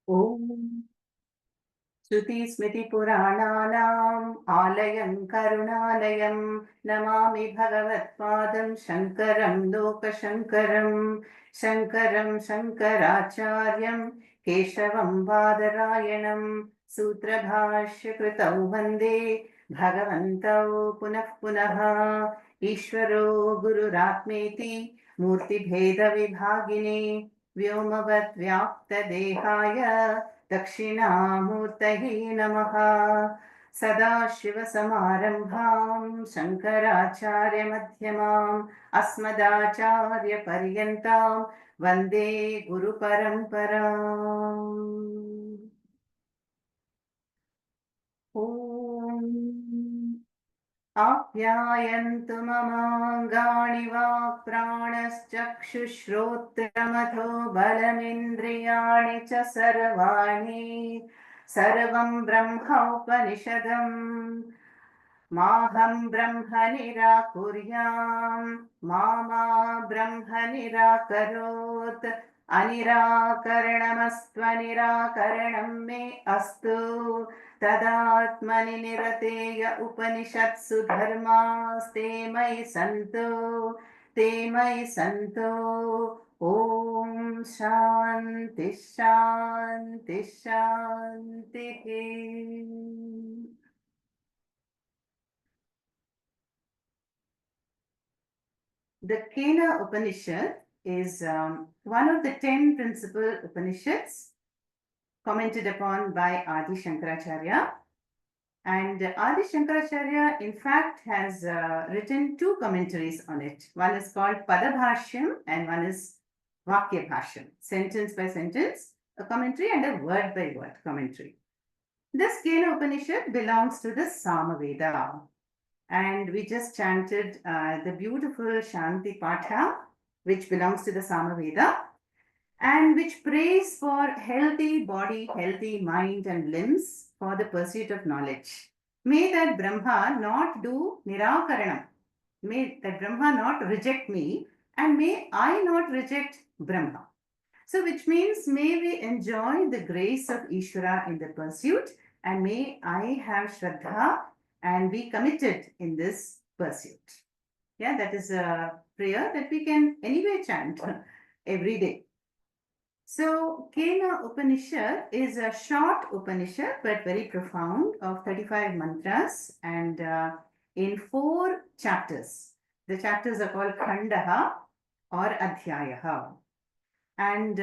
Om श्रुतिस्मृतिपुराणानाम् आलयं करुणालयं नमामि भगवत्पादं शङ्करं लोकशङ्करं शङ्करं शङ्कराचार्यं केशवं बादरायणं सूत्रभाष्यकृतौ वन्दे भगवन्तौ पुनः पुनः ईश्वरो गुरुरात्मेति मूर्तिभेदविभागिने व्योमवद्व्याप्तदेहाय दक्षिणामूर्तये नमः। सदाशिवसमारम्भां शङ्कराचार्यमध्यमाम् अस्मदाचार्यपर्यन्तां वन्दे गुरुपरम्पराम्। ॐ आप्यायन्तु ममाङ्गानि वाक्प्राणश्चक्षुश्रोत्रमथो बलमिन्द्रियाणि च सर्वाणि सर्वं ब्रह्मोपनिषदम् माहं ब्रह्म निराकुर्याम् मा ब्रह्म निराकरोत् अनिराकरणमस्त्वनिराकरणं मे अस्तु तदात्मनि निरतेय उपनिषत्सु धर्मास्ते मयि सन्तो ॐ शान्ति शान्ति शान्तिः। The Kena Upanishad is one of the 10 principal Upanishads commented upon by Adi Shankaracharya. And Adi Shankaracharya, in fact, has written two commentaries on it. One is called Padabhashyam and one is Vakya Bhashyam, sentence by sentence, a commentary and a word by word commentary. This Kena Upanishad belongs to the Samaveda. And we just chanted the beautiful Shanti Patha, which belongs to the Samaveda, and which prays for healthy body, healthy mind and limbs for the pursuit of knowledge. May that Brahma not do Nirakaranam. May that Brahma not reject me, and may I not reject Brahma. So, which means may we enjoy the grace of Ishvara in the pursuit, and may I have Shraddha and be committed in this pursuit. Yeah, that is a prayer that we can anyway chant every day. So, Kena Upanishad is a short Upanishad but very profound of 35 mantras and in 4 chapters. The chapters are called Khandaha or Adhyayaha. And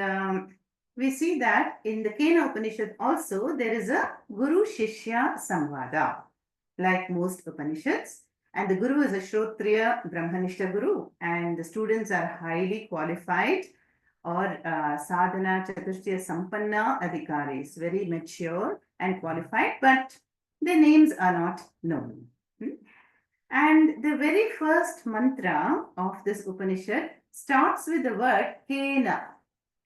we see that in the Kena Upanishad also there is a Guru Shishya Samvada, like most Upanishads. And the Guru is a Shrotriya Brahmanishta Guru, and the students are highly qualified or Sadhana Chatushtya Sampanna Adhikaris, very mature and qualified, but their names are not known. And the very first mantra of this Upanishad starts with the word Kena.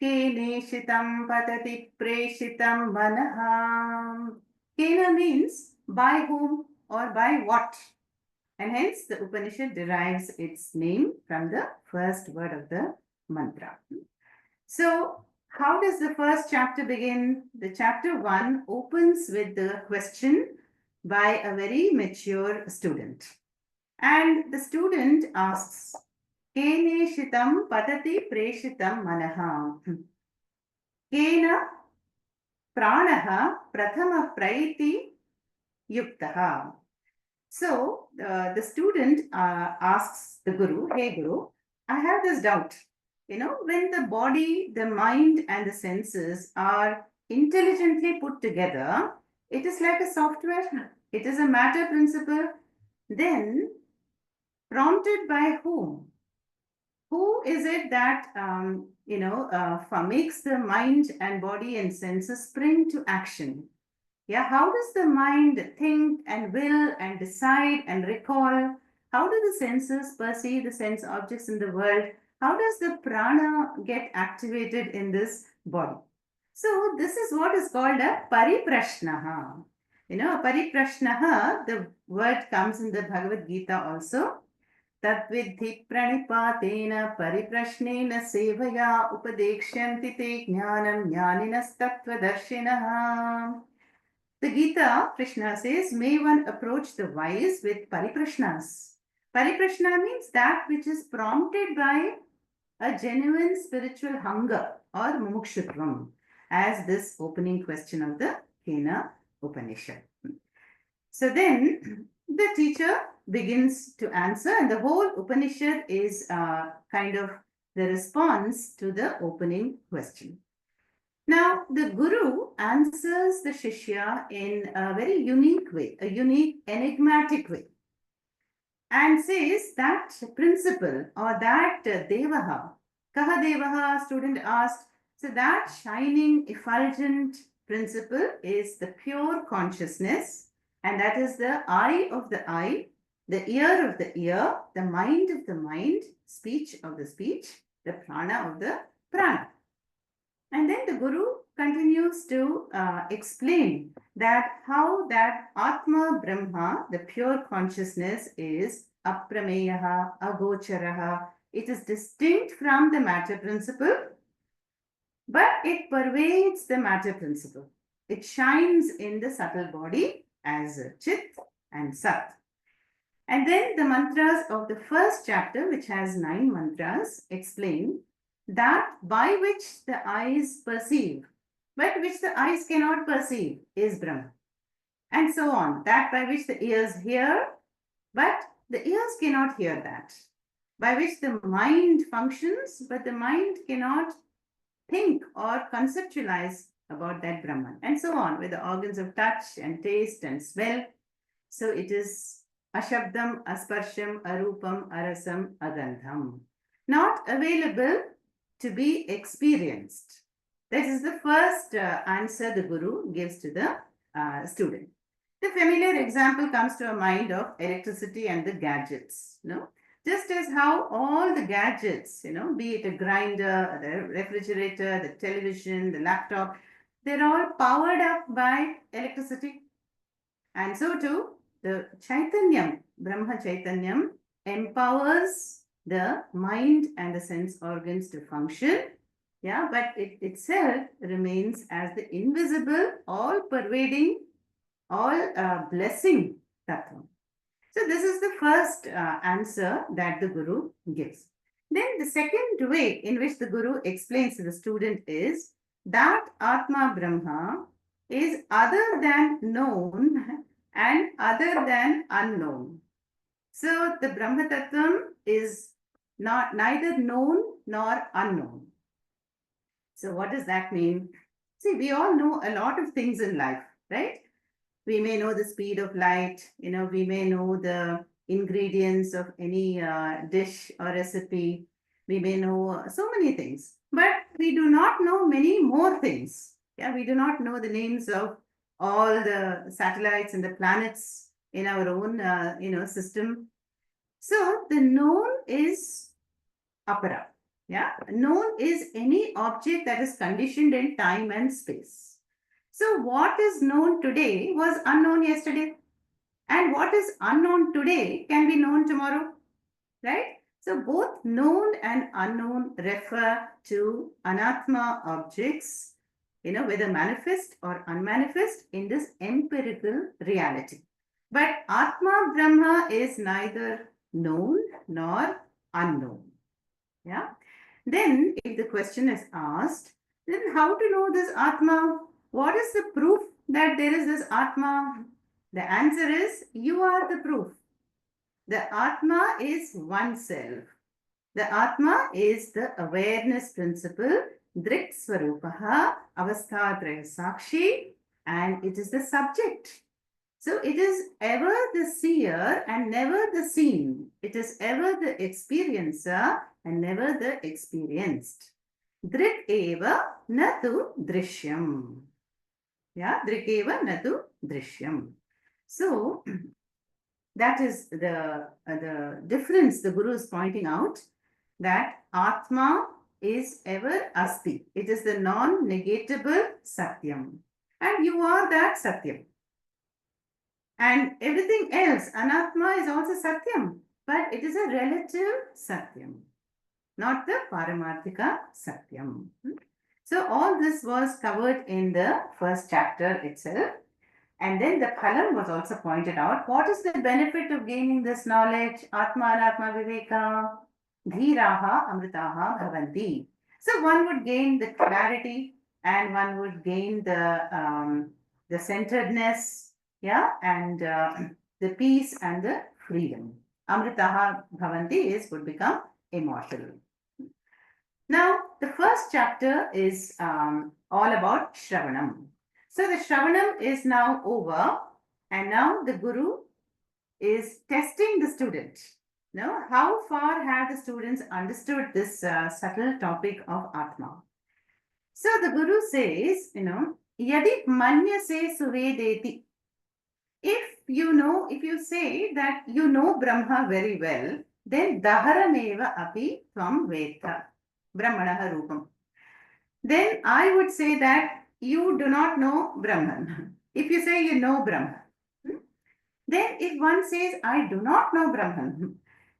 Keneshitam patati preshitam manaha. Kena means by whom or by what. And hence the Upanishad derives its name from the first word of the mantra. So, how does the first chapter begin? The chapter 1 opens with the question by a very mature student. And the student asks, Keneshitam patati preshitam manaha. Kena pranaha prathama praiti yuktaha. So the student asks the Guru, hey Guru, I have this doubt. You know, when the body, the mind and the senses are intelligently put together, it is like a software. It is a matter principle. Then prompted by whom? Who is it that, makes the mind and body and senses spring to action? Yeah, how does the mind think and will and decide and recall? How do the senses perceive the sense objects in the world? How does the prana get activated in this body? So this is what is called a pariprashnaha. You know, a pariprashnaha, the word comes in the Bhagavad Gita also. Tadvidhi pranipatena pariprashnena sevaya upadekshanti te jnanam jnaninas tattvadarshinaha. The Gita, Krishna says, may one approach the wise with pariprashnas. Pariprashna means that which is prompted by a genuine spiritual hunger or mumukshutvam, as this opening question of the Kena Upanishad. So then the teacher begins to answer, and the whole Upanishad is kind of the response to the opening question. Now, the Guru answers the Shishya in a very unique way, a unique, enigmatic way, and says that principle or that Devaha, Kaha Devaha, student asked, so that shining, effulgent principle is the pure consciousness, and that is the eye of the eye, the ear of the ear, the mind of the mind, speech of the speech, the prana of the prana. And then the Guru continues to explain that how that Atma Brahma, the pure consciousness, is aprameyaha, agocharaha. It is distinct from the matter principle, but it pervades the matter principle. It shines in the subtle body as Chit and Sat. And then the mantras of the first chapter, which has 9 mantras, explain that by which the eyes perceive, but which the eyes cannot perceive, is Brahma. And so on. That by which the ears hear, but the ears cannot hear that. By which the mind functions, but the mind cannot think or conceptualize about that Brahman. And so on, with the organs of touch and taste and smell. So it is Ashabdam, Asparsham, Arupam, Arasam, Agandham. Not available to be experienced. That is the first answer the Guru gives to the student. The familiar example comes to a mind of electricity and the gadgets. Just as how all the gadgets, be it a grinder, the refrigerator, the television, the laptop, they're all powered up by electricity. And so too, the Chaitanyam, Brahma Chaitanyam, empowers the mind and the sense organs to function. Yeah, but it itself remains as the invisible, all pervading, all blessing tattva. So this is the first answer that the Guru gives. Then the second way in which the Guru explains to the student is that Atma Brahma is other than known and other than unknown. So the Brahma Tattvam is neither known nor unknown. So what does that mean? See, we all know a lot of things in life, right? We may know the speed of light, we may know the ingredients of any dish or recipe. We may know so many things, but we do not know many more things. Yeah, we do not know the names of all the satellites and the planets in our own, system. So the known is apara. Yeah, known is any object that is conditioned in time and space. So what is known today was unknown yesterday. And what is unknown today can be known tomorrow, right? So both known and unknown refer to anatma objects, whether manifest or unmanifest in this empirical reality. But Atma Brahma is neither known nor unknown. Yeah. Then if the question is asked, then how to know this Atma? What is the proof that there is this Atma? The answer is, you are the proof. The Atma is oneself. The Atma is the awareness principle, Drik Swarupaha, Avasthatraya Sakshi, and it is the subject. So it is ever the seer and never the seen. It is ever the experiencer and never the experienced. Drik eva natu drishyam. Yeah, drik eva natu drishyam. So that is the difference the Guru is pointing out, that Atma is ever Asti. It is the non-negatable Satyam. And you are that Satyam. And everything else, Anatma, is also Satyam. but it is a relative Satyam, not the Paramarthika Satyam. So all this was covered in the first chapter itself. And then the Phalam was also pointed out. What is the benefit of gaining this knowledge? Atma Anatma Viveka, Dhiraha Amritaha Bhavanti. So one would gain the clarity and one would gain the centeredness, yeah, and the peace and the freedom. Amritaha Bhavanti is would become immortal. Now, the first chapter is all about Shravanam. So the Shravanam is now over, and now the Guru is testing the student. Now, how far have the students understood this subtle topic of Atma? So the Guru says, Yadi manyase suvedeti. If you say that you know Brahma very well, then daharameva api tvam veta. Brahmanaha Rupam. Then I would say that you do not know Brahman. If you say you know Brahman, then if one says I do not know Brahman,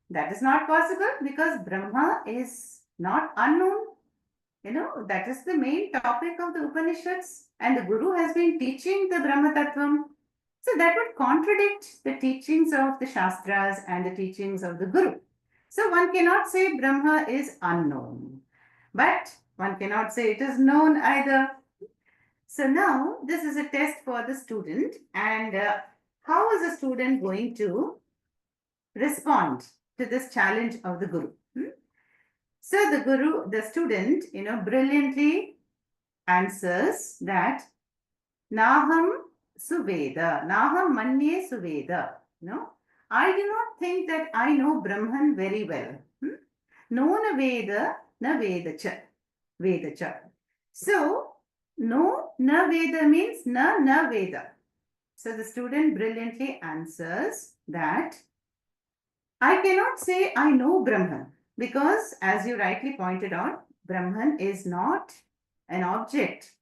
that is not possible because Brahma is not unknown. That is the main topic of the Upanishads, and the Guru has been teaching the Brahma Tattvam. So that would contradict the teachings of the Shastras and the teachings of the Guru. So one cannot say Brahma is unknown, but one cannot say it is known either. So now this is a test for the student, and how is the student going to respond to this challenge of the Guru? So the student, brilliantly answers that Naham Suveda, Naham Manye Suveda. I do not think that I know Brahman very well. No na Veda, na Vedacha. Vedacha. So, no na Veda means na Veda. So the student brilliantly answers that I cannot say I know Brahman because, as you rightly pointed out, Brahman is not an object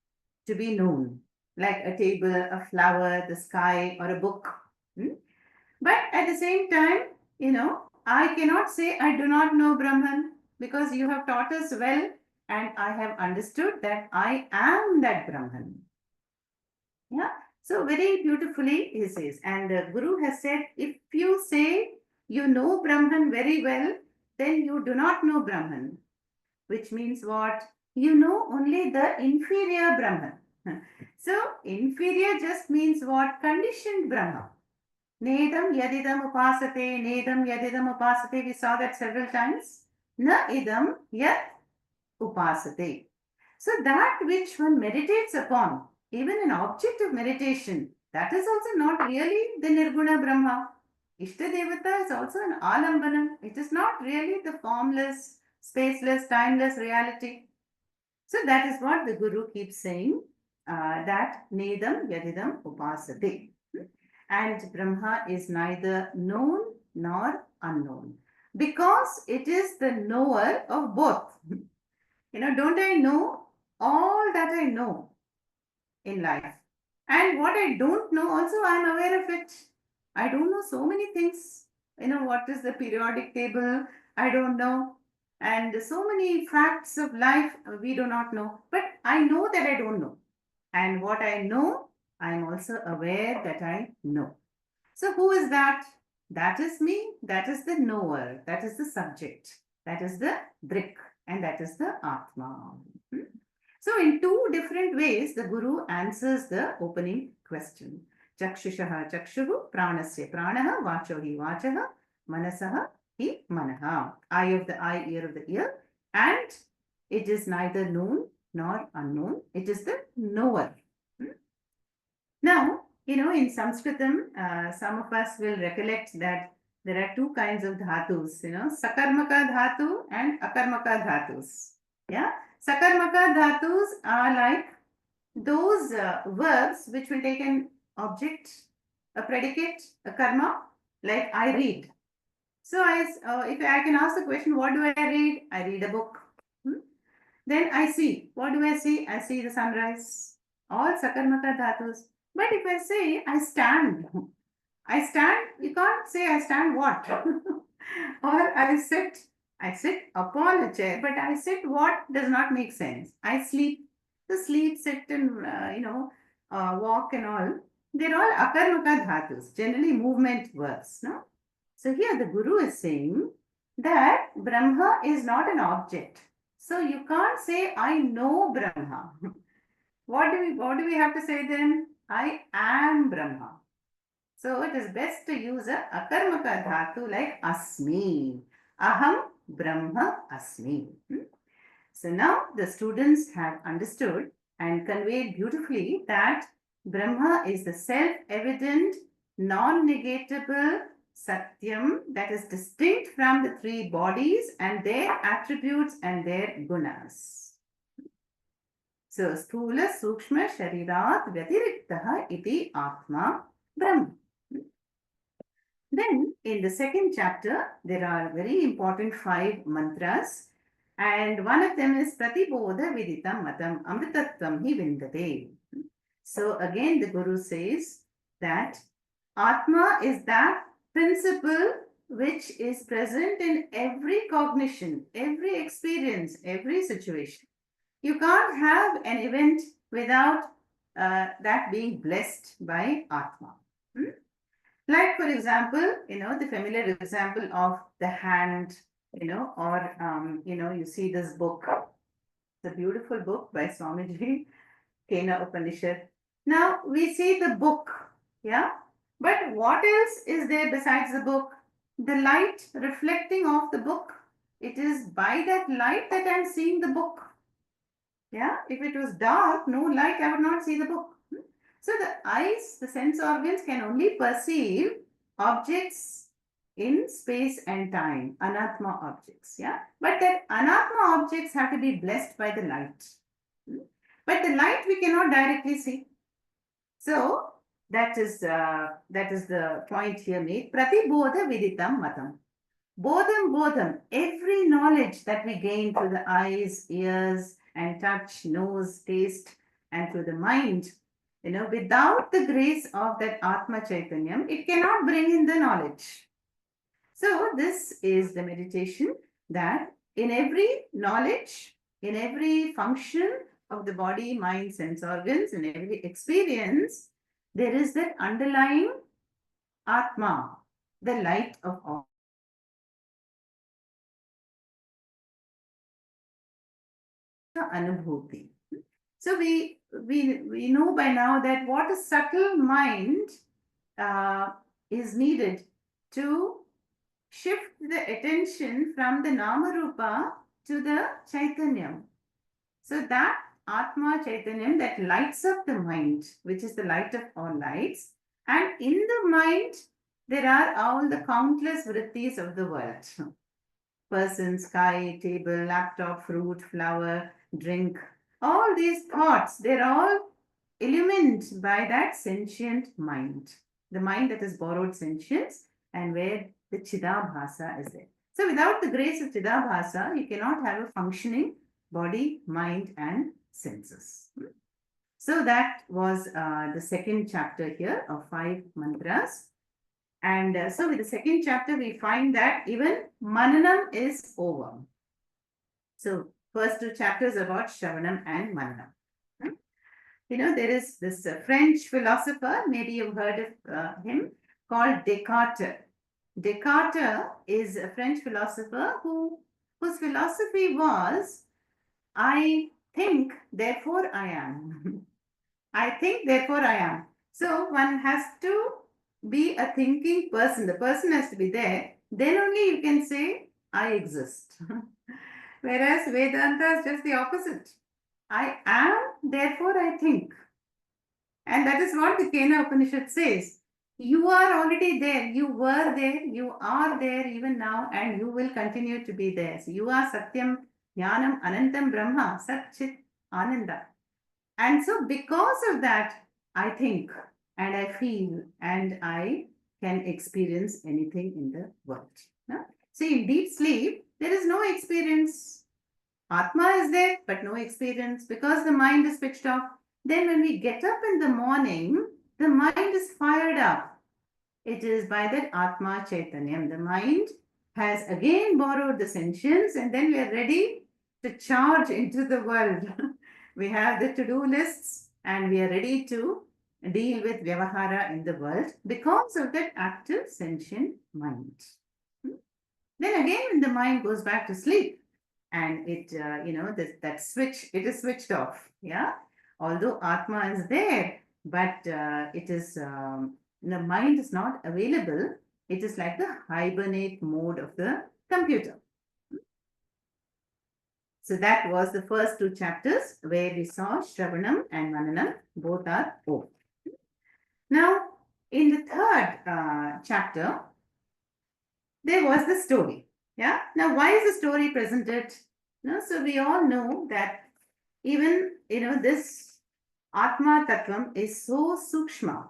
to be known, like a table, a flower, the sky, or a book. But at the same time, I cannot say I do not know Brahman because you have taught us well and I have understood that I am that Brahman. Yeah. So very beautifully he says, and the Guru has said, if you say you know Brahman very well, then you do not know Brahman, which means what? You know only the inferior Brahman. So inferior just means what? Conditioned Brahma. Nedam yadidam upasate, nedam yadidam upasate. We saw that several times. Na idam yad upasate. So that which one meditates upon, even an object of meditation, that is also not really the Nirguna Brahma. Ishta Devata is also an Alambana. It is not really the formless, spaceless, timeless reality. So that is what the Guru keeps saying, that Nedam Yadidam Upasate. And Brahma is neither known nor unknown because it is the knower of both. Don't I know all that I know in life? And what I don't know, also I am aware of it. I don't know so many things. What is the periodic table? I don't know. And so many facts of life we do not know. But I know that I don't know. And what I know, I am also aware that I know. So who is that? That is me. That is the knower. That is the subject. That is the Drik. And that is the Atma. So in two different ways, the Guru answers the opening question. Chakshushaha chakshuhu, pranasya pranaha, vacho hi vachaha, manasaha hi manaha. Eye of the eye, ear of the ear. And it is neither known nor unknown. It is the knower. Now, in Sanskritam, some of us will recollect that there are two kinds of dhatus, sakarmaka dhatu and akarmaka dhatus. Yeah, sakarmaka dhatus are like those verbs which will take an object, a predicate, a karma, like I read. So if I can ask the question, what do I read? I read a book. Then I see. What do I see? I see the sunrise. All sakarmaka dhatus. But if I say I stand, you can't say I stand what? Or I sit upon a chair, but I sit what does not make sense. I sleep, the sleep, sit, and walk and all. They're all akarmaka dhatus, generally movement words. No? So here the Guru is saying that Brahma is not an object. So you can't say, I know Brahma. What do we have to say then? I am Brahma. So it is best to use a akarmaka dhatu like asmi. Aham Brahma asmi. So now the students have understood and conveyed beautifully that Brahma is the self-evident, non-negatable Satyam that is distinct from the three bodies and their attributes and their gunas. So Sthula Sukshma Sharirat Vyatiriktah iti Atma Brahma. Then in the second chapter, there are very important 5 mantras, and one of them is Pratibodha Viditam Matam Amritatvam Hi Vindate. So again, the Guru says that Atma is that principle which is present in every cognition, every experience, every situation. You can't have an event without that being blessed by Atma. Hmm? Like, for example, the familiar example of the hand, or, you see this book, the beautiful book by Swamiji, Kena Upanishad. Now, we see the book, yeah? But what else is there besides the book? The light reflecting off the book. It is by that light that I'm seeing the book. Yeah, if it was dark, no light, I would not see the book. So the eyes, the sense organs can only perceive objects in space and time, anatma objects. Yeah, but that anatma objects have to be blessed by the light. But the light we cannot directly see. So that is the point here made. Pratibodha viditam matam. Bodham, every knowledge that we gain through the eyes, ears, and touch, nose, taste, and through the mind, without the grace of that Atma Chaitanyam, it cannot bring in the knowledge. So, this is the meditation that in every knowledge, in every function of the body, mind, sense organs, in every experience, there is that underlying Atma, the light of all. Anubhuti. So we know by now that what a subtle mind is needed to shift the attention from the Namarupa to the Chaitanyam. So that Atma Chaitanyam that lights up the mind, which is the light of all lights, and in the mind there are all the countless vrittis of the world. Person, sky, table, laptop, fruit, flower, drink, all these thoughts, they're all illumined by that sentient mind. The mind that has borrowed sentience and where the Chidabhasa is there. So without the grace of Chidabhasa, you cannot have a functioning body, mind, and senses. So that was the second chapter here of 5 mantras. And so with the second chapter, we find that even Mananam is over. So first 2 chapters about Shravanam and Mananam. There is this French philosopher, maybe you've heard of him, called Descartes. Descartes is a French philosopher whose philosophy was, I think, therefore I am. I think, therefore I am. So one has to be a thinking person. The person has to be there. Then only you can say, I exist. Whereas Vedanta is just the opposite. I am, therefore I think. And that is what the Kena Upanishad says. You are already there. You were there. You are there even now, and you will continue to be there. So you are Satyam, Jnanam, Anantam, Brahma, Sat Chit, Ananda. And so, because of that, I think and I feel and I can experience anything in the world. No? See, in deep sleep, there is no experience. Atma is there, but no experience because the mind is switched off. Then, when we get up in the morning, the mind is fired up. It is by that Atma Chaitanyam. The mind has again borrowed the sentience, and then we are ready to charge into the world. We have the to-do lists and we are ready to deal with Vyavahara in the world because of that active sentient mind. Then again, when the mind goes back to sleep and it, that switch, it is switched off. Yeah. Although Atma is there, but it is, the mind is not available. It is like the hibernate mode of the computer. So that was the first two chapters where we saw Shravanam and Mananam, both are over. Now, in the third chapter, there was the story. Yeah. Now, why is the story presented? No, so we all know that even this Atma Tattvam is so sukshma.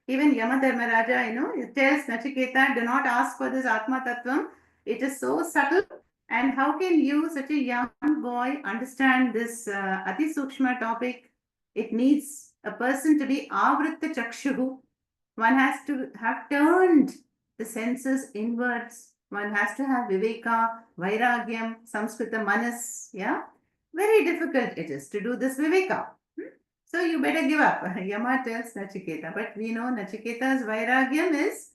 Even Yama Dharmaraja, it tells Nachiketa, do not ask for this Atma Tattvam. It is so subtle. And how can you, such a young boy, understand this Ati Sukshma topic? It needs a person to be Avritta Chakshuhu. One has to have turned the senses inwards. One has to have Viveka, Vairagyam, Samskrita Manas. Yeah. Very difficult it is to do this Viveka. So you better give up. Yama tells Nachiketa. But we know Nachiketa's Vairagyam is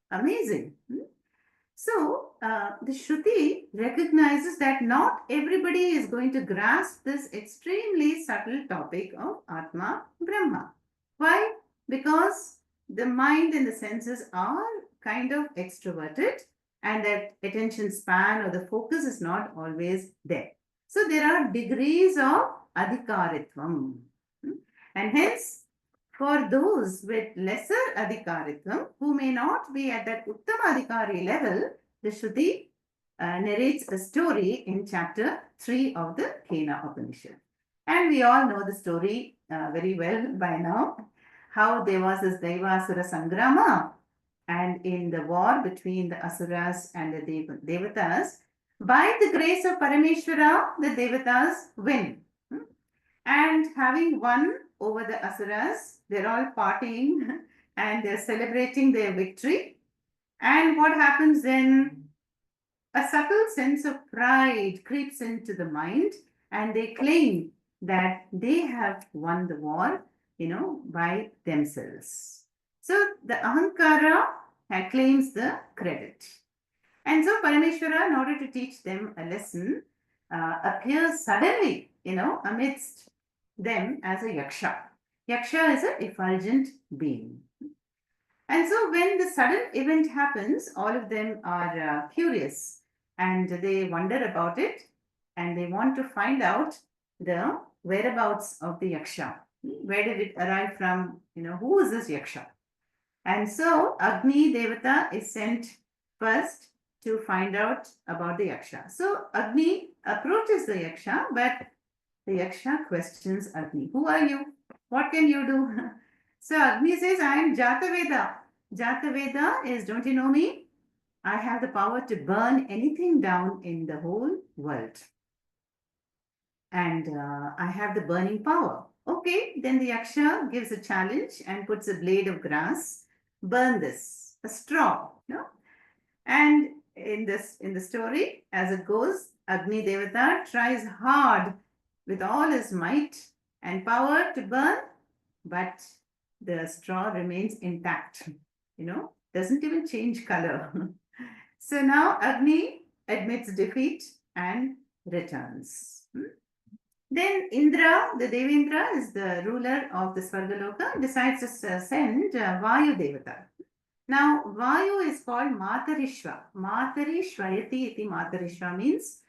amazing. So the Shruti recognizes that not everybody is going to grasp this extremely subtle topic of Atma Brahma. Why? Because the mind and the senses are kind of extroverted and that attention span or the focus is not always there. So there are degrees of adhikaritvam. And hence, for those with lesser adhikaritvam, who may not be at that uttama adhikari level, the Shruti narrates a story in chapter 3 of the Kena Upanishad. And we all know the story very well by now, how there was this Devasura Sangrama, and in the war between the Asuras and the Devatas, by the grace of Parameshwara, the Devatas win. And having won over the Asuras, they're all partying and they're celebrating their victory. And what happens then? A subtle sense of pride creeps into the mind and they claim that they have won the war, by themselves. So the Ahankara claims the credit. And so Parameshwara, in order to teach them a lesson, appears suddenly, amidst them as a yaksha. Yaksha is an effulgent being. And so when the sudden event happens, all of them are curious and they wonder about it and they want to find out the whereabouts of the yaksha. Where did it arrive from? Who is this yaksha? And so Agni Devata is sent first to find out about the yaksha. So Agni approaches the yaksha, but the yaksha questions Agni. Who are you? What can you do? So Agni says, I am Jataveda. Jataveda is, don't you know me? I have the power to burn anything down in the whole world. And I have the burning power. Okay, then the yaksha gives a challenge and puts a blade of grass. Burn this, a straw. And in the story, as it goes, Agni Devata tries hard with all his might and power to burn, but the straw remains intact, doesn't even change color. So now Agni admits defeat and returns. Then Indra, the Devendra, is the ruler of the Svargaloka, decides to send Vayu Devata. Now, Vayu is called Matarishva. Matari Shvayati iti Matarishva means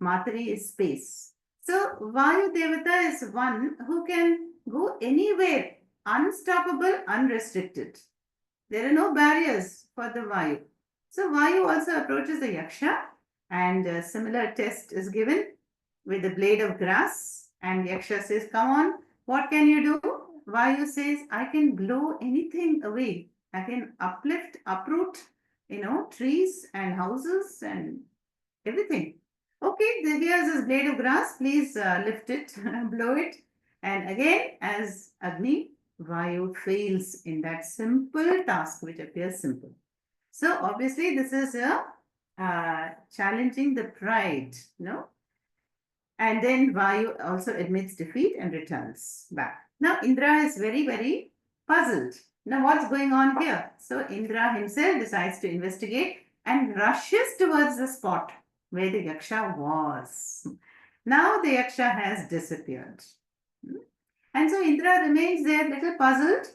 Matari is space. So, Vayu Devata is one who can go anywhere, unstoppable, unrestricted. There are no barriers for the Vayu. So, Vayu also approaches the Yaksha and a similar test is given with a blade of grass. And Yaksha says, come on, what can you do? Vayu says, I can blow anything away. I can uproot, trees and houses and everything. Okay, here's this blade of grass. Please lift it, blow it. And again, as Agni, Vayu fails in that simple task, which appears simple. So obviously, this is a challenging the pride, and then Vayu also admits defeat and returns back. Now Indra is very, very puzzled. Now what's going on here? So Indra himself decides to investigate and rushes towards the spot where the Yaksha was. Now the Yaksha has disappeared. And so Indra remains there, little puzzled,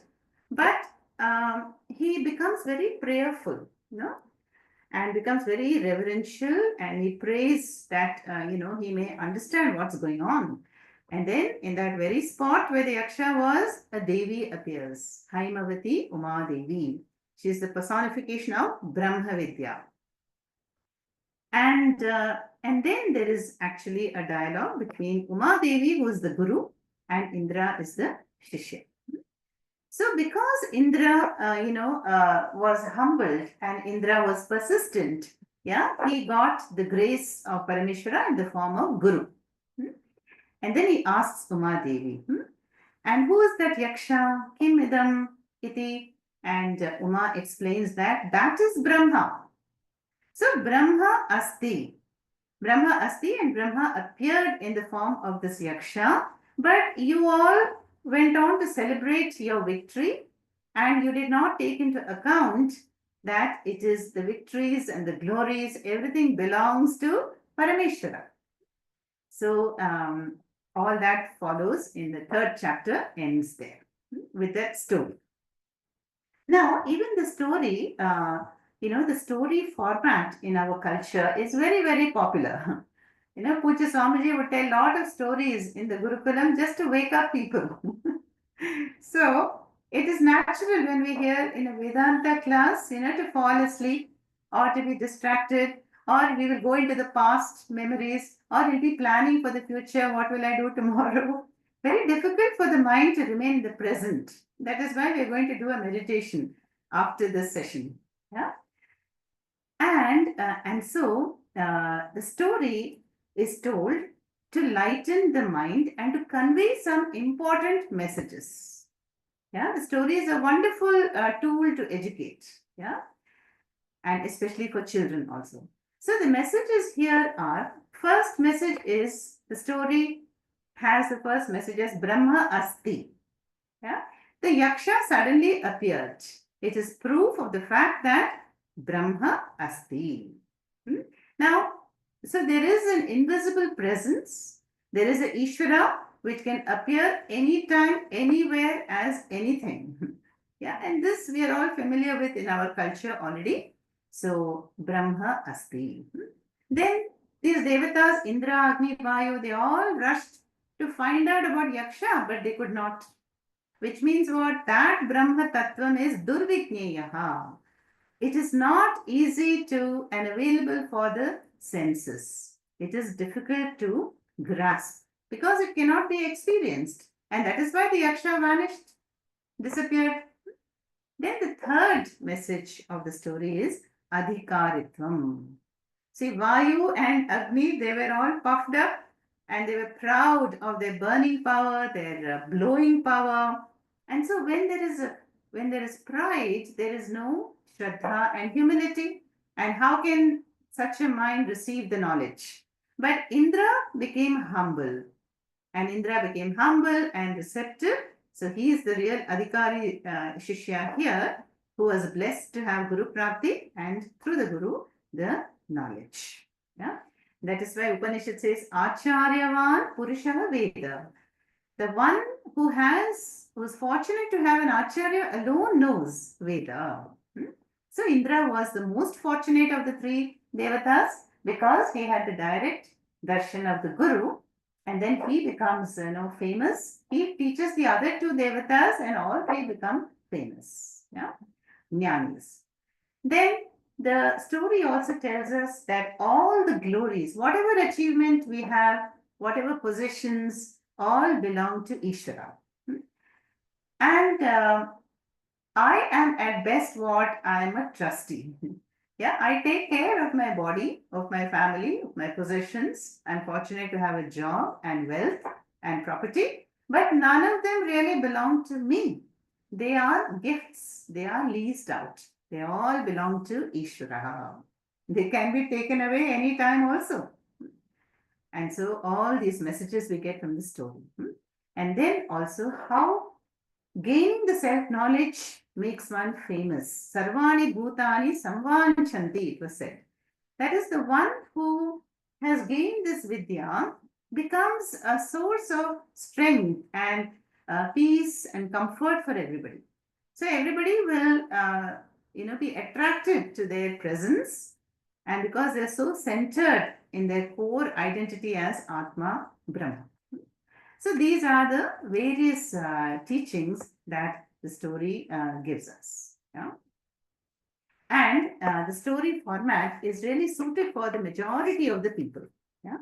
but he becomes very prayerful, and becomes very reverential, and he prays that he may understand what's going on. And then in that very spot where the Yaksha was, a Devi appears, Haimavati Uma Devi. She is the personification of Brahma Vidya. And then there is actually a dialogue between Uma Devi, who is the Guru, and Indra is the Shishya. So because Indra, was humbled and Indra was persistent, he got the grace of Parameshwara in the form of Guru. And then he asks Uma Devi, and who is that Yaksha? Kim idam iti? And Uma explains that is Brahma. So Brahma Asti. Brahma Asti, and Brahma appeared in the form of this Yaksha, but you all went on to celebrate your victory, and you did not take into account that it is the victories and the glories, everything belongs to Parameshwara. So all that follows in the third chapter, ends there with that story. Now, even the story, the story format in our culture is very, very popular. Puja Swamiji would tell a lot of stories in the Gurukulam just to wake up people. So, it is natural when we hear in a Vedanta class, to fall asleep or to be distracted, or we will go into the past memories, or we'll be planning for the future. What will I do tomorrow? Very difficult for the mind to remain in the present. That is why we're going to do a meditation after this session. Yeah. And so the story is told to lighten the mind and to convey some important messages. Yeah, the story is a wonderful tool to educate. Yeah, and especially for children also. So the messages here are: first message is, the story has the first message as Brahma Asti. Yeah, the Yaksha suddenly appeared. It is proof of the fact that Brahma Asti. Now, so there is an invisible presence. There is a Ishvara which can appear anytime, anywhere as anything. Yeah, and this we are all familiar with in our culture already. So, Brahma Asti. Then these devatas, Indra, Agni, Vayu, they all rushed to find out about Yaksha, but they could not. Which means what? That Brahma Tattvam is Durvigneyaha. It is not easy to and available for the senses. It is difficult to grasp because it cannot be experienced. And that is why the Yaksha vanished, disappeared. Then the third message of the story is Adhikaritvam. See, Vayu and Agni, they were all puffed up and they were proud of their burning power, their blowing power. And so when there is pride, there is no Shraddha and humility. And how can such a mind receive the knowledge? But Indra became humble. And Indra became humble and receptive. So he is the real Adhikari Shishya here, who was blessed to have Guru Prapti, and through the Guru, the knowledge. Yeah? That is why Upanishad says, Acharyavan Purusha Veda. The one who is fortunate to have an Acharya alone knows Veda. So Indra was the most fortunate of the three devatas because he had the direct darshan of the Guru, and then he becomes famous. He teaches the other two devatas and all three become famous. Yeah, Jnanis. Then the story also tells us that all the glories, whatever achievement we have, whatever positions, all belong to Ishvara. And I am at best what I am a trustee. Yeah, I take care of my body, of my family, of my possessions. I'm fortunate to have a job and wealth and property, but none of them really belong to me. They are gifts. They are leased out. They all belong to Ishvara. They can be taken away anytime also. And so all these messages we get from the story. And then also how gaining the self-knowledge makes one famous. Sarvani bhutani samvanchanti, it was said. That is, the one who has gained this vidya becomes a source of strength and peace and comfort for everybody. So everybody will, be attracted to their presence, and because they're so centered in their core identity as Atma Brahma. So these are the various teachings that the story gives us. Yeah? And the story format is really suited for the majority of the people. Yeah?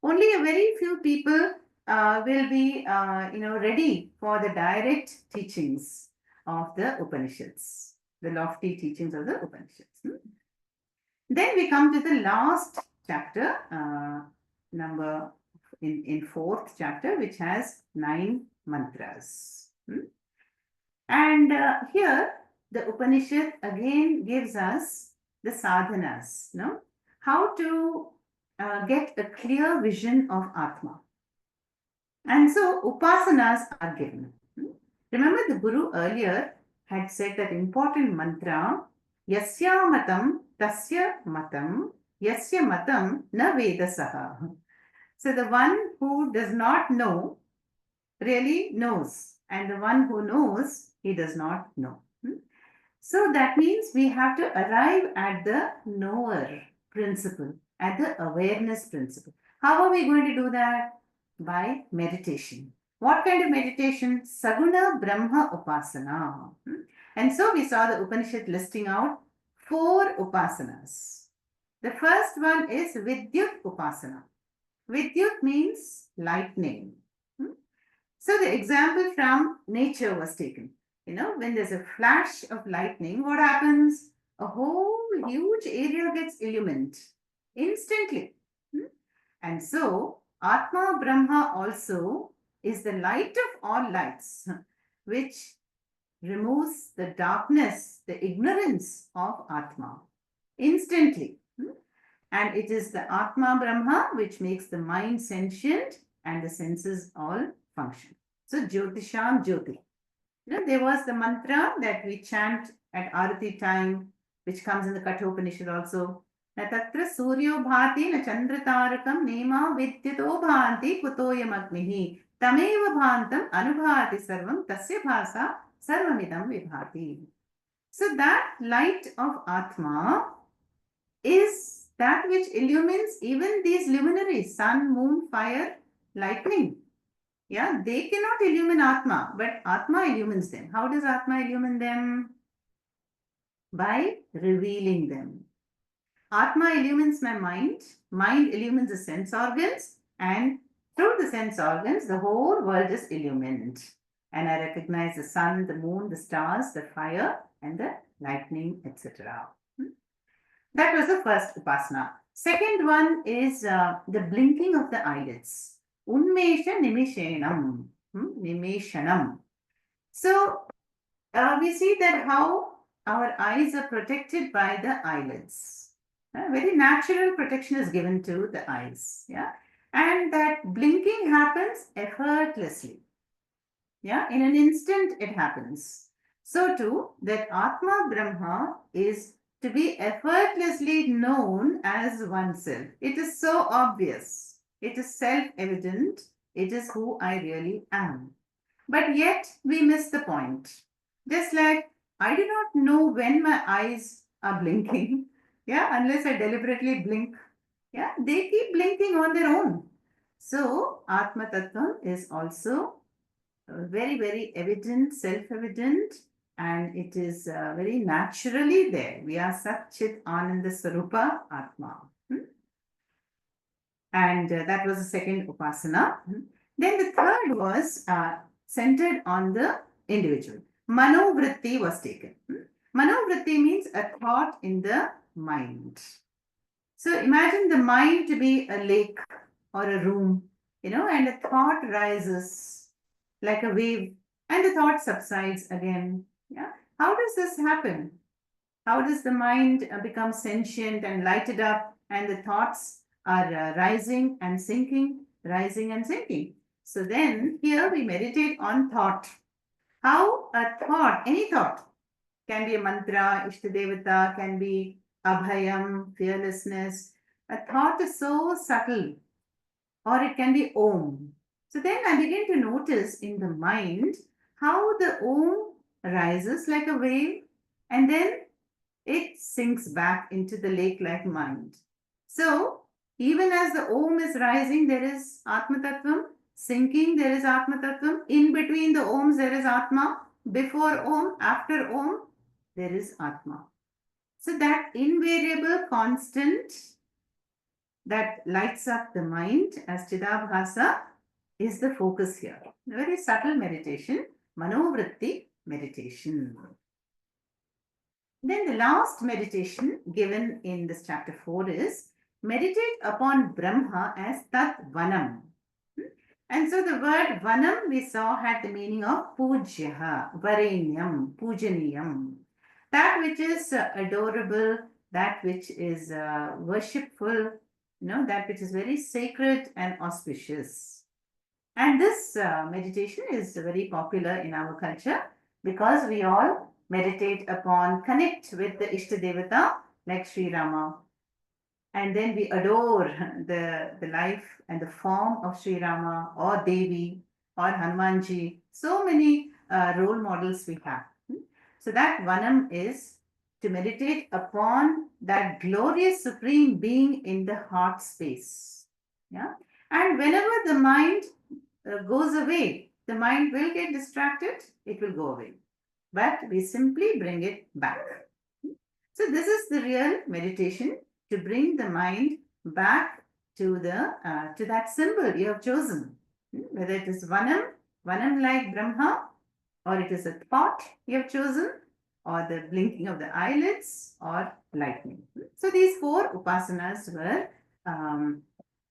Only a very few people will be, ready for the direct teachings of the Upanishads, the lofty teachings of the Upanishads. Then we come to the last chapter, number in fourth chapter, which has 9 mantras. And here the Upanishad again gives us the sadhanas, no? How to get a clear vision of Atma. And so upasanas are given. Remember, the Guru earlier had said that important mantra, Yasya matam tasya matam, Yasya matam na vedasaha. So the one who does not know really knows, and the one who knows, he does not know. So that means we have to arrive at the knower principle, at the awareness principle. How are we going to do that? By meditation. What kind of meditation? Saguna Brahma Upasana. And so we saw the Upanishad listing out 4 upasanas. The first one is Vidyut Upasana. Vidyut means lightning. So the example from nature was taken. When there's a flash of lightning, what happens? A whole huge area gets illumined instantly. And so, Atma Brahma also is the light of all lights, which removes the darkness, the ignorance of Atma instantly. And it is the Atma Brahma which makes the mind sentient and the senses all function. So, Jyotisham Jyoti. There was the mantra that we chant at Arati time, which comes in the Kathopanishad also. Na tatra suryo bhati na chandratarakam nema vidyato bhanti kutoyam agnihi tameva bhantam anubhati sarvam tasya bhasa sarvamidam vibhati. So that light of Atma is that which illumines even these luminaries, sun, moon, fire, lightning. Yeah, they cannot illumine Atma, but Atma illumines them. How does Atma illumine them? By revealing them. Atma illumines my mind illumines the sense organs, and through the sense organs, the whole world is illumined. And I recognize the sun, the moon, the stars, the fire, and the lightning, etc. That was the first upasana. Second one is the blinking of the eyelids. Unmesha nimishenam. Nimeshanam. So we see that how our eyes are protected by the eyelids. Very natural protection is given to the eyes. Yeah. And that blinking happens effortlessly. Yeah. In an instant it happens. So too, that Atma Brahma is to be effortlessly known as oneself. It is so obvious. It is self-evident. It is who I really am. But yet we miss the point. Just like I do not know when my eyes are blinking, yeah, unless I deliberately blink. Yeah, they keep blinking on their own. So Atma Tattvam is also very, very evident, self-evident, and it is very naturally there. We are Sat Chit Ananda Swarupa Atma. And that was the second upasana. Then the third was centered on the individual. Manovritti was taken. Manovritti means a thought in the mind. So imagine the mind to be a lake or a room, and a thought rises like a wave and the thought subsides again. Yeah. How does this happen? How does the mind become sentient and lighted up, and the thoughts are rising and sinking, rising and sinking? So then here we meditate on thought. How a thought, any thought, can be a mantra, Ishtadevata, can be abhayam, fearlessness. A thought is so subtle, or it can be Om. So then I begin to notice in the mind how the Om rises like a wave and then it sinks back into the lake like mind. So even as the Om is rising, there is Atma Tattvam. Sinking, there is Atma Tattvam. In between the Oms, there is Atma. Before Om, after Om, there is Atma. So that invariable constant that lights up the mind as Chidabhasa is the focus here. A very subtle meditation, Manovritti meditation. Then the last meditation given in this chapter 4 is meditate upon Brahma as Tat Vanam. And so the word Vanam we saw had the meaning of Pujyaha, Varenyam, Pujaniyam. That which is adorable, that which is worshipful, that which is very sacred and auspicious. And this meditation is very popular in our culture because we all meditate upon, connect with the Ishtadevata like Sri Rama. And then we adore the life and the form of Sri Rama or Devi or Hanumanji. So many role models we have. So that Vanam is to meditate upon that glorious supreme being in the heart space. Yeah. And whenever the mind goes away, the mind will get distracted, it will go away. But we simply bring it back. So this is the real meditation, to bring the mind back to that symbol you have chosen. Whether it is Vanam like Brahma, or it is a thought you have chosen, or the blinking of the eyelids, or lightning. So these 4 upasanas were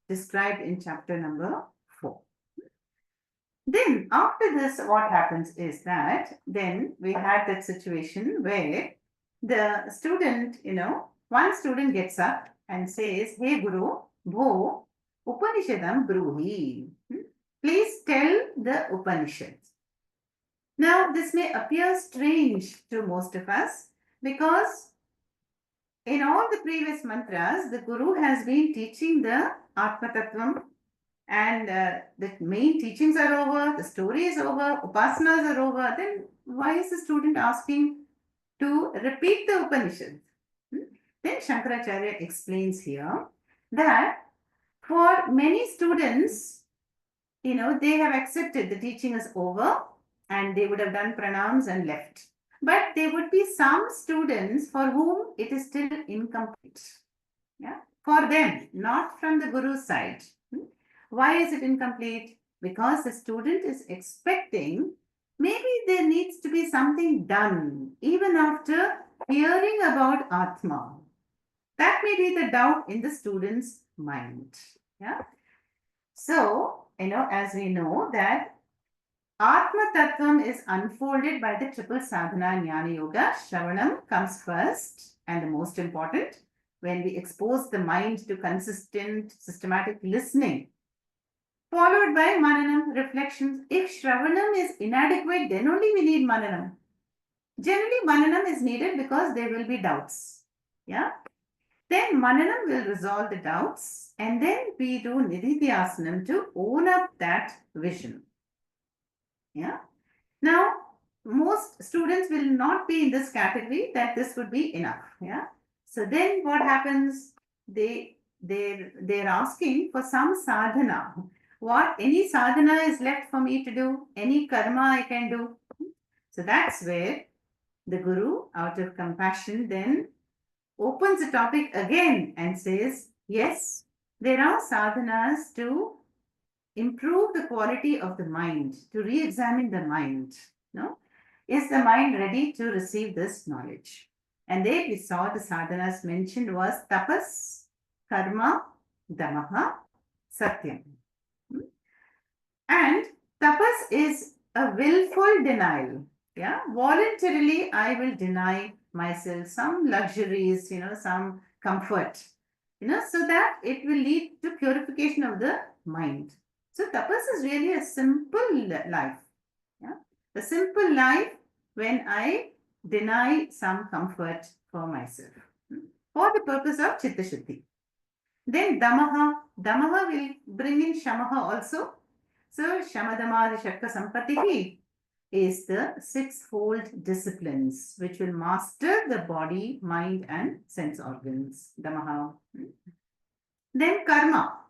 described in chapter number 4. Then after this, what happens is that then we had that situation where the student, one student gets up and says, "Hey Guru, Bho, Upanishadam Bruhi. Please tell the Upanishads." Now, this may appear strange to most of us because in all the previous mantras, the Guru has been teaching the Atma Tattvam, and the main teachings are over, the story is over, upasanas are over. Then why is the student asking to repeat the Upanishads? Then Shankaracharya explains here that for many students, they have accepted the teaching is over and they would have done pranams and left. But there would be some students for whom it is still incomplete. Yeah, for them, not from the Guru's side. Why is it incomplete? Because the student is expecting maybe there needs to be something done even after hearing about Atma. That may be the doubt in the student's mind. Yeah. So, as we know that Atma Tattvam is unfolded by the triple sadhana Jnana Yoga. Shravanam comes first and the most important when we expose the mind to consistent, systematic listening, followed by Mananam, reflections. If Shravanam is inadequate, then only we need Mananam. Generally, Mananam is needed because there will be doubts. Yeah. Then Mananam will resolve the doubts, and then we do Nididhyasanam to own up that vision. Yeah. Now, most students will not be in this category that this would be enough. Yeah. So then what happens? They're asking for some sadhana. Any sadhana is left for me to do? Any karma I can do? So that's where the Guru, out of compassion, then opens the topic again and says, yes, there are sadhanas to improve the quality of the mind, to re-examine the mind. No? Is the mind ready to receive this knowledge? And there we saw the sadhanas mentioned was tapas, karma, damaha, satyam. And tapas is a willful denial. Yeah, voluntarily I will deny myself some luxuries, some comfort, so that it will lead to purification of the mind. So tapas is really a simple life. Yeah? A simple life when I deny some comfort for myself, for the purpose of chitta shuddhi. Then damaha will bring in shamaha also. So shamadamadi shakka sampatihi is the sixfold disciplines which will master the body, mind, and sense organs. Damaha. Then karma.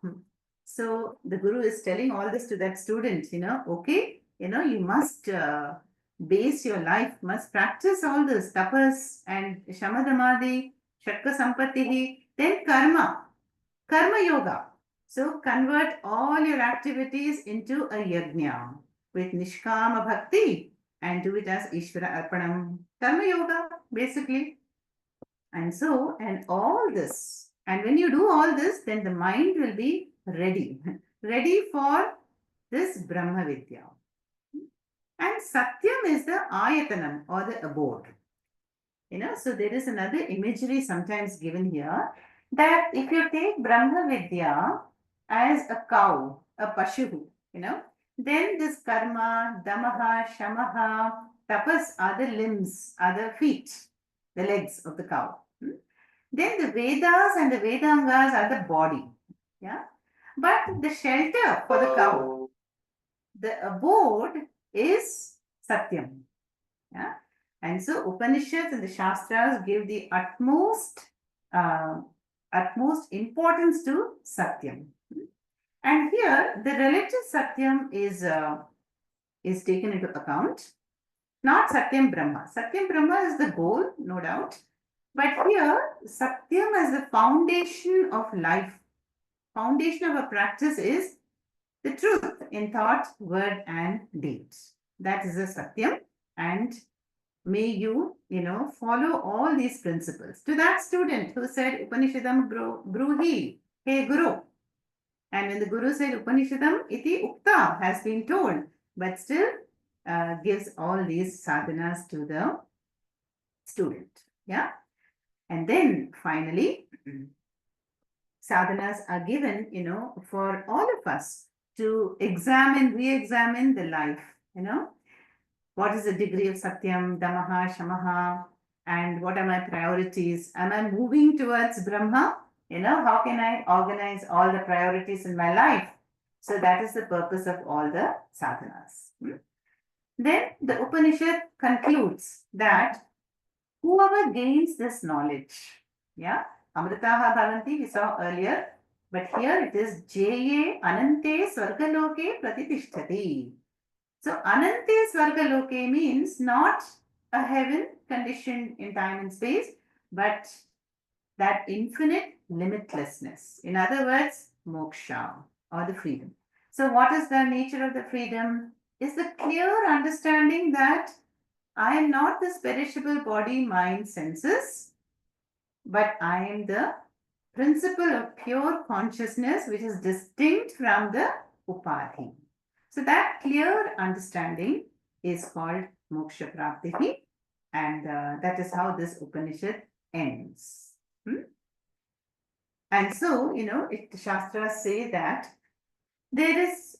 So the guru is telling all this to that student, okay, you must base your life, must practice all this tapas and shamadamadi, shakka sampatihi, then karma yoga. So convert all your activities into a yajna with nishkama bhakti and do it as Ishvara Arpanam. Karma yoga, basically. And all this, and when you do all this, then the mind will be ready, ready for this Brahma Vidya. And Satyam is the ayatanam or the abode. So there is another imagery sometimes given here that if you take Brahma Vidya as a cow, a pashu, then this karma, damaha, shamaha, tapas are the limbs, are the feet, the legs of the cow. Then the Vedas and the Vedangas are the body. Yeah. But the shelter for the cow, the abode is Satyam. Yeah. And so Upanishads and the Shastras give the utmost importance to Satyam. And here the relative Satyam is taken into account. Not Satyam Brahma. Satyam Brahma is the goal, no doubt. But here, Satyam as the foundation of life, foundation of a practice is the truth in thought, word, and deed. That is the Satyam. And may you, follow all these principles. To that student who said, Upanishadam bruhi, hey Guru. And when the Guru said, Upanishadam iti ukta, has been told, but still gives all these sadhanas to the student. Yeah. And then finally, sadhanas are given, for all of us to re-examine the life, What is the degree of Satyam, Damaha, Shamaha, and what are my priorities? Am I moving towards Brahma? How can I organize all the priorities in my life? So that is the purpose of all the sadhanas. Then the Upanishad concludes that whoever gains this knowledge, Amritaha Bhavanti, we saw earlier, but here it is Jye Anante Swargaloke Pratitishthati. So Anante Swargaloke means not a heaven conditioned in time and space, but that infinite limitlessness. In other words, moksha or the freedom. So what is the nature of the freedom? Is the clear understanding that I am not this perishable body, mind, senses, but I am the principle of pure consciousness which is distinct from the upadhi. So that clear understanding is called moksha praptihi, and that is how this Upanishad ends. And so, the Shastras say that there is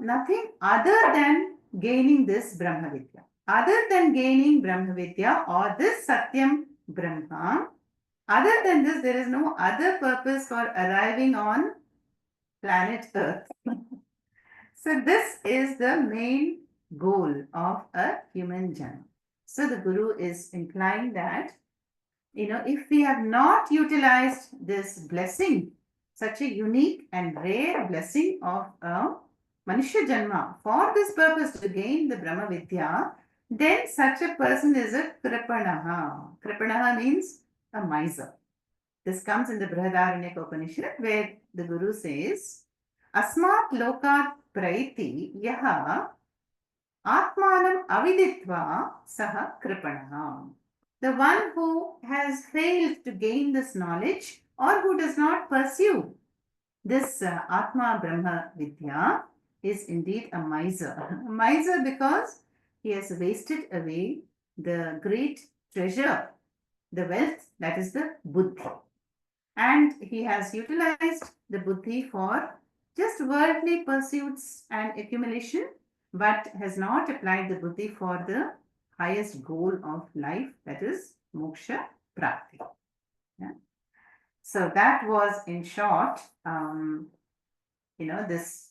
nothing other than gaining this Brahma Vidya. Other than gaining Brahma Vidya or this Satyam Brahma, other than this, there is no other purpose for arriving on planet Earth. So this is the main goal of a human janma. So the Guru is implying that, if we have not utilized this blessing, such a unique and rare blessing of a Manushya Janma for this purpose to gain the Brahma Vidya, then such a person is a Kripanaha. Kripanaha means a miser. This comes in the Brihadaranyaka Upanishad where the Guru says, Asmat lokat praiti yaha atmanam aviditva saha kripanaha. The one who has failed to gain this knowledge or who does not pursue this Atma Brahma Vidya is indeed a miser. A miser because he has wasted away the great treasure the wealth, that is the buddhi. And he has utilized the buddhi for just worldly pursuits and accumulation, but has not applied the buddhi for the highest goal of life, that is moksha prapti. Yeah. So that was in short, this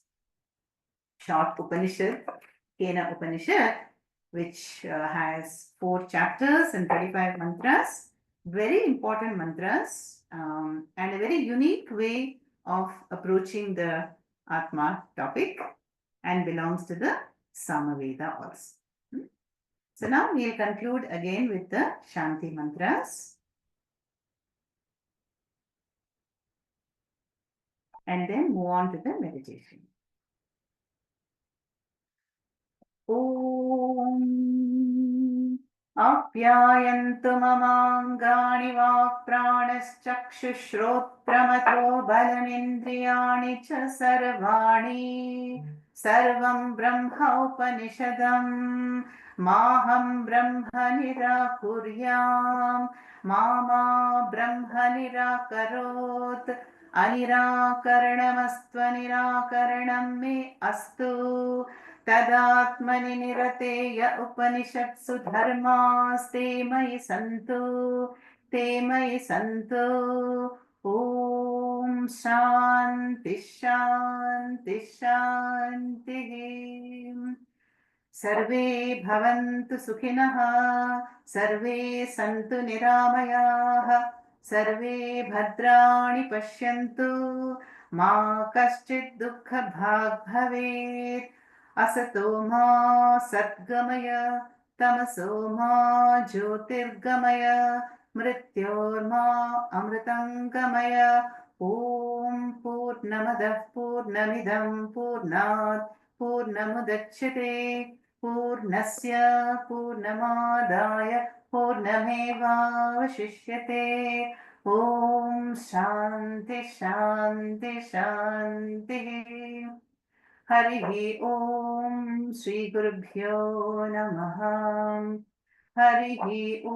short Upanishad, Kena Upanishad, which has 4 chapters and 35 mantras, very important mantras, and a very unique way of approaching the Atma topic, and belongs to the Samaveda also. So now we'll conclude again with the Shanti mantras and then move on to the meditation. ॐ आप्यायन्तु ममाङ्गानि वाक्प्राणश्चक्षुश्रोत्रमतो बलमिन्द्रियाणि च सर्वाणि सर्वं ब्रह्मोपनिषदं माहं ब्रह्म निराकुर्याम् मा ब्रह्म निराकरोत् अनिराकरणमस्त्वनिराकरणं मे अस्तु तदात्मनि निरतेय उपनिषत्सु धर्मास्ते मयि सन्तु ते मयि सन्तु ॐ शान्ति शान्ति शान्तिः सर्वे भवन्तु सुखिनः सर्वे सन्तु निरामयाः सर्वे भद्राणि पश्यन्तु मा कश्चित् दुःखभाग् भवेत् असतो मा सद्गमय तमसो मा ज्योतिर्गमय मृत्योर्मा अमृतङ्गमय ॐ पूर्णमदः पूर्णमिदं पूर्णात् पूर्णमुदच्यते पूर्णस्य पूर्णमादाय पूर्णमेवावशिष्यते ॐ शान्ति शान्ति शान्तिः हरिः ॐ श्रीगुरुभ्यो नमः हरिः ॐ